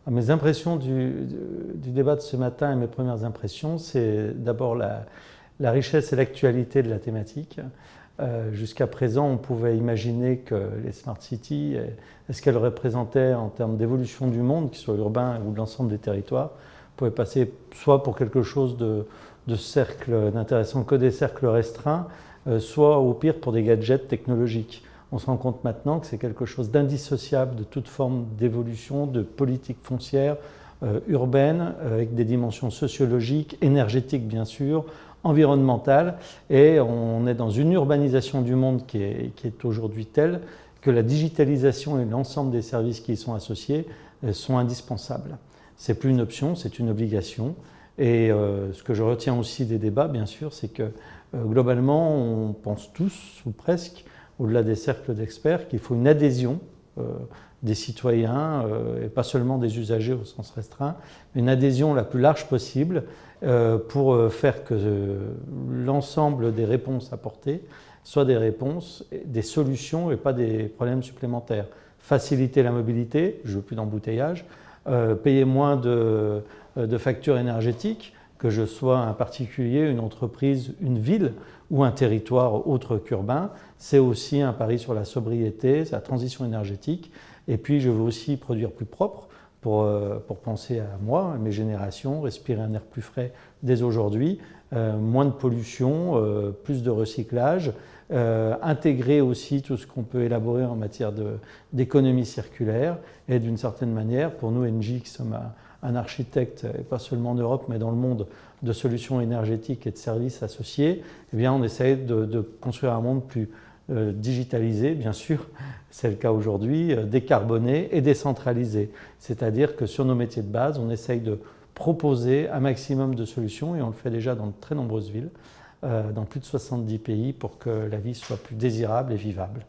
Mes impressions du débat de ce matin et mes premières impressions, c'est d'abord la richesse et l'actualité de la thématique. Jusqu'à présent, on pouvait imaginer que les smart cities, ce qu'elles représentaient en termes d'évolution du monde, qu'il soit urbain ou de l'ensemble des territoires, pouvaient passer soit pour quelque chose de cercle n'intéressant que des cercles restreints, soit au pire pour des gadgets technologiques. On se rend compte maintenant que c'est quelque chose d'indissociable de toute forme d'évolution, de politique foncière urbaine, avec des dimensions sociologiques, énergétiques bien sûr, environnementales. Et on est dans une urbanisation du monde qui est aujourd'hui telle que la digitalisation et l'ensemble des services qui y sont associés sont indispensables. Ce n'est plus une option, c'est une obligation. Et ce que je retiens aussi des débats, bien sûr, c'est que globalement, on pense tous, ou presque, au-delà des cercles d'experts, qu'il faut une adhésion des citoyens, et pas seulement des usagers au sens restreint, une adhésion la plus large possible pour faire que l'ensemble des réponses apportées soient des réponses, des solutions et pas des problèmes supplémentaires. Faciliter la mobilité, je ne veux plus d'embouteillage, payer moins de factures énergétiques, que je sois un particulier, une entreprise, une ville ou un territoire autre qu'urbain, c'est aussi un pari sur la sobriété, la transition énergétique. Et puis je veux aussi produire plus propre pour penser à moi, à mes générations, respirer un air plus frais dès aujourd'hui, moins de pollution, plus de recyclage, intégrer aussi tout ce qu'on peut élaborer en matière d'économie circulaire et d'une certaine manière, pour nous Engie qui sommes un architecte, et pas seulement en Europe, mais dans le monde, de solutions énergétiques et de services associés, eh bien, on essaie de construire un monde plus digitalisé, bien sûr, c'est le cas aujourd'hui, décarboné et décentralisé. C'est-à-dire que sur nos métiers de base, on essaye de proposer un maximum de solutions, et on le fait déjà dans de très nombreuses villes, dans plus de 70 pays, pour que la vie soit plus désirable et vivable.